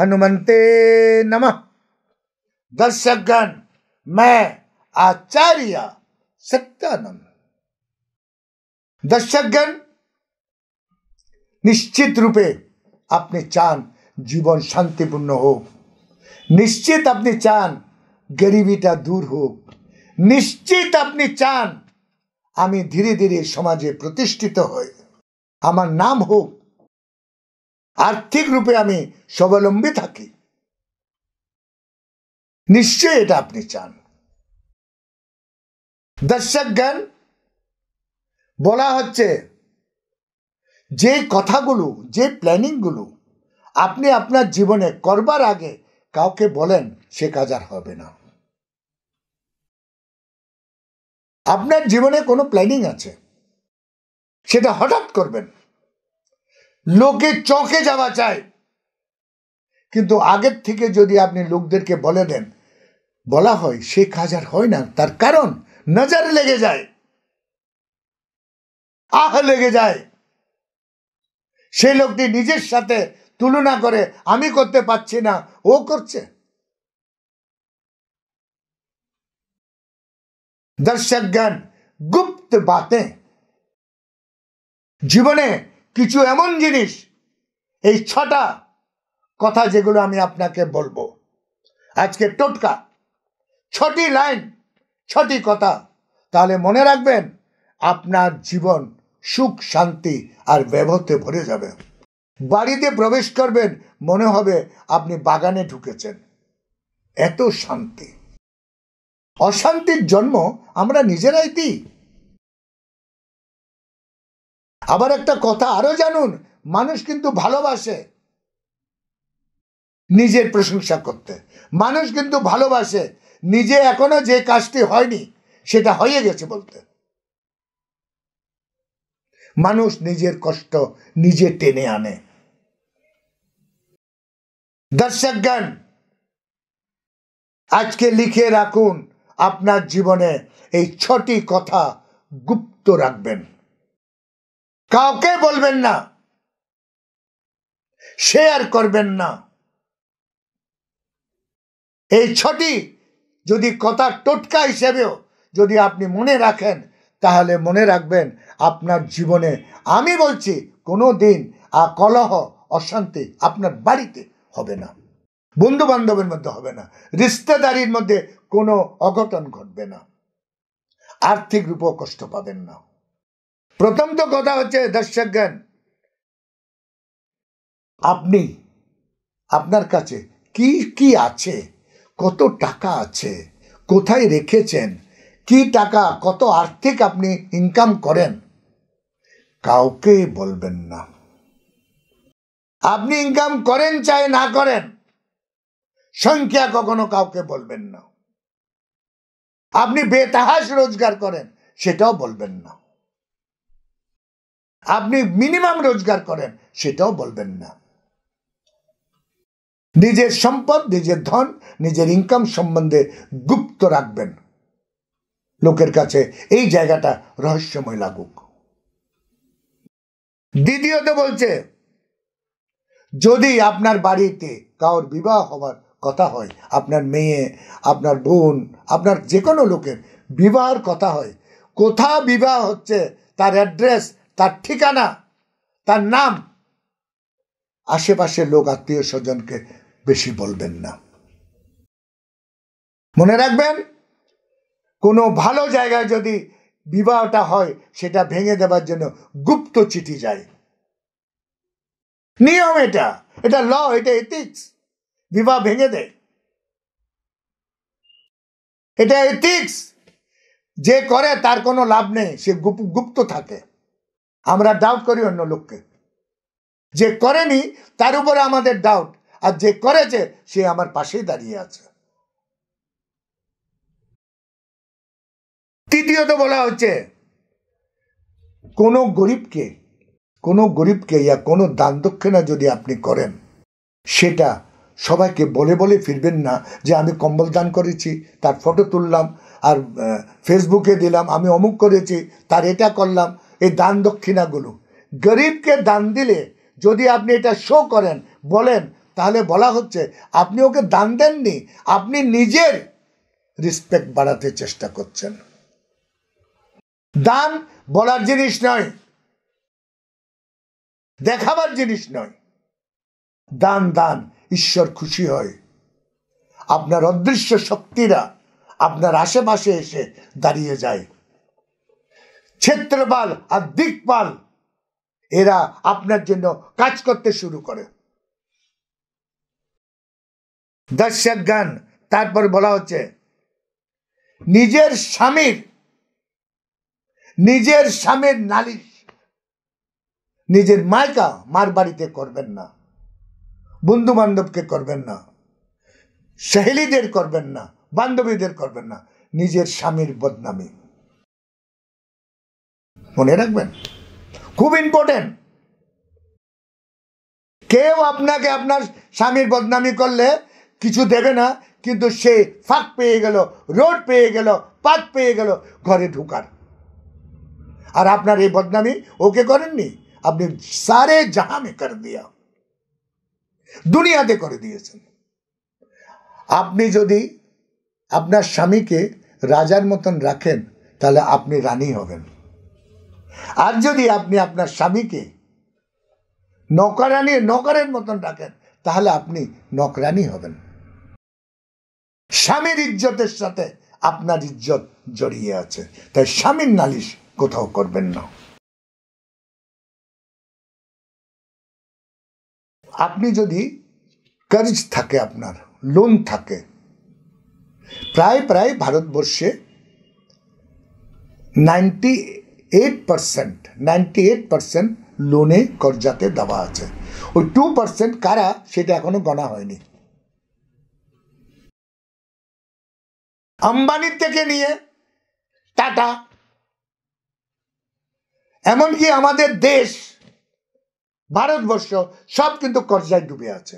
हनुमंते नमः। दर्शकगण, मैं आचार्य सत्यानंद। दर्शकगण, निश्चित रूपे अपने चान जीवन शांतिपूर्ण हो, निश्चित अपनी चान गरीबीटा दूर हो, निश्चित अपनी चान आमी धीरे धीरे समाजे प्रतिष्ठित हई, आमार नाम हो, आर्थिक रूपे आमी स्वावलम्बी थाकी, निश्चय एटा अपनी चान। दर्शकगण, बला हच्छे जे कथागुलो जे प्लैनिंगगुलो आपनि आपनार जीवने करबार आगे काउके बोलेन से काज आर होबे ना। आपनार जीवने कोनो प्लैनिंग आछे सेटा हठात् करबेन, लोके चौके जावा चाय, किन्तु आगेर थेके यदि आपनि लोकदेरके बोले देन बला हय से काज आर हय ना, तार कारण नजर लेगे जाए, आह लेगे जाए, से लोकटी निजेर साथे तुलना करे आमी करते पारछि ना ओ करছে। दर्शकगण, गुप्त बातें जीवने किछु एमन जिनिस এই ছটা কথা যেগুলো আমি আপনাকে বলবো আজকে টোটকা, ছটি লাইন, ছটি কথা, তাহলে মনে রাখবেন আপনার জীবন সুখ শান্তি আর বৈভবতে ভরে যাবে। বাড়িতে প্রবেশ করবেন মনে হবে আপনি বাগানে ঢুকেছেন, এত শান্তি। অশান্তির জন্ম আমরা নিজেরাই দিই। আবার একটা কথা আরো জানুন, মানুষ কিন্তু ভালোবাসে নিজের প্রশংসা করতে, মানুষ কিন্তু ভালোবাসে নিজে এখনো যে কাজটি হয়নি সেটা হয়ে গেছে বলতে। মানুষ নিজের কষ্ট নিজে টেনে আনে। দর্শকগণ, আজকে লিখে রাখুন আপনার জীবনে এই ছটি কথা গুপ্ত রাখবেন, কাউকে বলবেন না, শেয়ার করবেন না। এই ছটি যদি কথা টোটকা হিসেবেও যদি আপনি মনে রাখেন তাহলে মনে রাখবেন আপনার জীবনে আমি বলছি কোনো দিন কলহ অশান্তি আপনার বাড়িতে হবে না, বন্ধু বান্ধবের মধ্যে হবে না, রিশতেদারির মধ্যে কোনো অঘটন ঘটবে না, আর্থিক রূপেও কষ্ট পাবেন না। প্রথম তো কথা হচ্ছে দর্শকগণ, আপনি আপনার কাছে কি কি আছে, কত টাকা আছে, কোথায় রেখেছেন, কি টাকা কত আর্থিক আপনি ইনকাম করেন, কাউকে বলবেন না। আপনি ইনকাম করেন চাই না করেন, সংখ্যা কখনো কাউকে বলবেন না। আপনি বেতাহাস রোজগার করেন সেটাও বলবেন না। আপনি মিনিমাম রোজগার করেন সেটাও বলবেন না। নিজের সম্পদ, নিজের ধন, নিজের ইনকাম সম্বন্ধে গুপ্ত রাখবেন, লোকের কাছে এই জায়গাটা রহস্যময় লাগুক। দ্বিতীয়ত বলছে, যদি আপনার বাড়িতে কারোর বিবাহ হওয়ার কথা হয়, আপনার মেয়ে, আপনার বোন, আপনার যে কোনো লোকের বিবাহের কথা হয়, কোথা বিবাহ হচ্ছে তার অ্যাড্রেস, তার ঠিকানা, তার নাম আশেপাশের লোক আত্মীয় স্বজনকে বেশি বলবেন না। মনে রাখবেন কোনো ভালো জায়গায় যদি বিবাহটা হয় সেটা ভেঙে দেওয়ার জন্য গুপ্ত চিঠি যায়, নিয়ম এটা, এটা ল, এটা এথিক্স। বিবাহ ভেঙে দেয়, এটা এথিক্স। যে করে তার কোনো লাভ নেই, সে গুপ্ত থাকে। আমরা ডাউট করি অন্য লোককে, যে করেনি তার উপরে আমাদের ডাউট, আর যে করেছে সে আমার পাশেই দাঁড়িয়ে আছে। তৃতীয়ত বলা হচ্ছে, কোনো গরিবকে ইয়া কোনো দান দক্ষিণা যদি আপনি করেন, সেটা সবাইকে বলে বলে ফিরবেন না যে আমি কম্বল দান করেছি, তার ফটো তুললাম আর ফেসবুকে দিলাম, আমি অমুক করেছি, তার এটা করলাম। এই দান দক্ষিণাগুলো গরিবকে দান দিলে যদি আপনি এটা শো করেন, বলেন, তাহলে বলা হচ্ছে আপনি ওকে দান দেননি, আপনি নিজের রেসপেক্ট বাড়াতে চেষ্টা করছেন। দান বলার জিনিস নয়, দেখাবার জিনিস নয়। দান দান, ঈশ্বর খুশি হয়। আপনার অদৃশ্য শক্তিরা আপনার আশেপাশে এসে দাঁড়িয়ে যায়। ক্ষেত্রপাল আর দিকপাল এরা আপনার জন্য কাজ করতে শুরু করে। দর্শক গান, তারপর বলা হচ্ছে নিজের স্বামীর নালিশ নিজের মার বাড়িতে করবেন না, বন্ধু বান্ধবকে করবেন না, সহেলীদের করবেন না, বান্ধবীদের করবেন না। নিজের স্বামীর বদনামি মনে রাখবেন, খুব ইম্পর্টেন্ট। কেউ আপনাকে আপনার স্বামীর বদনামি করলে কিছু দেবে না, কিন্তু সে ফাঁক পেয়ে গেল, রোড পেয়ে গেল, পাথ পেয়ে গেল ঘরে ঢুকার। আর আপনার এই বদনামি ওকে করেননি, আপনি সারে জাহাঁ মে কর দিয়া, দুনিয়াতে করে দিয়েছেন। আপনি যদি আপনার স্বামীকে রাজার মতন রাখেন তাহলে আপনি রানী হবেন। আর যদি আপনি আপনার স্বামীকে নকরের মতন রাখেন তাহলে আপনি নকরানি হবেন। স্বামীর ইজ্জতের সাথে আপনার ইজ্জত জড়িয়ে আছে, তাই স্বামীর নালিশ কোথাও করবেন না। আপনি যদি কর্জ থাকে, আপনার লোন থাকে, প্রায় ভারতবর্ষে 98% লোনে কর্জাতে দেওয়া আছে। ওই 2% কারা সেটা এখনো গণা হয়নি। আম্বানির থেকে নিয়ে টাটা, এমনকি আমাদের দেশ ভারতবর্ষ সব কিন্তু কর্জায় ডুবে আছে।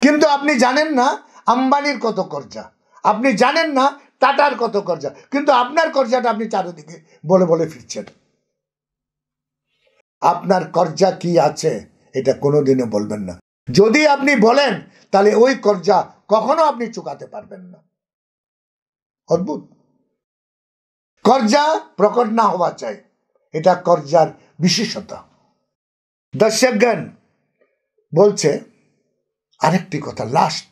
কিন্তু আপনি জানেন না আম্বানির কত কর্জা, আপনি জানেন না টাটার কত কর্জা, কিন্তু আপনার কর্জাটা আপনি চারিদিকে বলে বলে ফিরছেন। আপনার কর্জা কি আছে এটা কোনোদিনও বলবেন না। যদি আপনি বলেন তাহলে ওই কর্জা কখনো আপনি চুকাতে পারবেন না। অদ্ভুত। কর্জা প্রকট না হওয়া চাই, এটা কর্জার বিশেষতা। দর্শকগণ বলছে আরেকটি কথা, লাস্ট,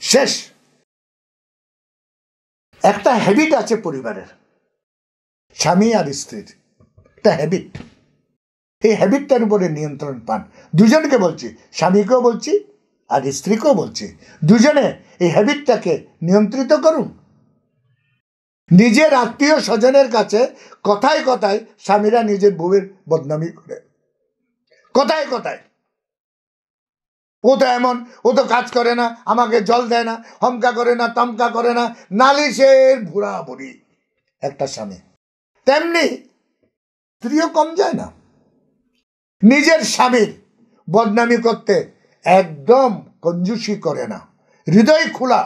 শেষ। একটা হ্যাবিট আছে পরিবারের, স্বামী আর স্ত্রীর একটা হ্যাবিট। এই হ্যাবিটটার উপরে নিয়ন্ত্রণ পান। দুজনকে বলছি, স্বামীকেও বলছি আর স্ত্রীকেও বলছি, দুজনে এই হ্যাবিটটাকে নিয়ন্ত্রিত করুন। নিজের আত্মীয় স্বজনের কাছে কথায় কথায় স্বামীরা নিজের বউয়ের বদনামি করে, কথায় কথায়। ও তো এমন, ও তো কাজ করে না, আমাকে জল দেয় না, হমকা করে না, তমকা করে না, নালিশের ভুড়া বুড়ি একটা স্বামী। তেমনি স্ত্রীও কম যায় না। নিজের স্বামীর বদনামি করতে একদম কঞ্জুসি করে না, হৃদয় খোলা,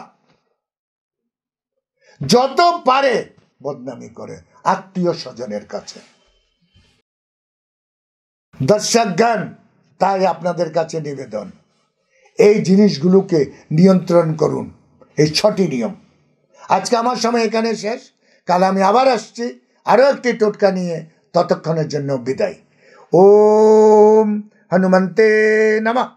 যত পারে বদনামি করে আত্মীয় স্বজনের কাছে। দর্শকগণ, তাই আপনাদের কাছে নিবেদন, এই জিনিসগুলোকে নিয়ন্ত্রণ করুন। এই 6টি নিয়ম। আজকে আমার সময় এখানে শেষ, কাল আমি আবার আসছি আরো একটি টোটকা নিয়ে। ততক্ষণের জন্য বিদায়। ওম হনুমন্তে নমঃ।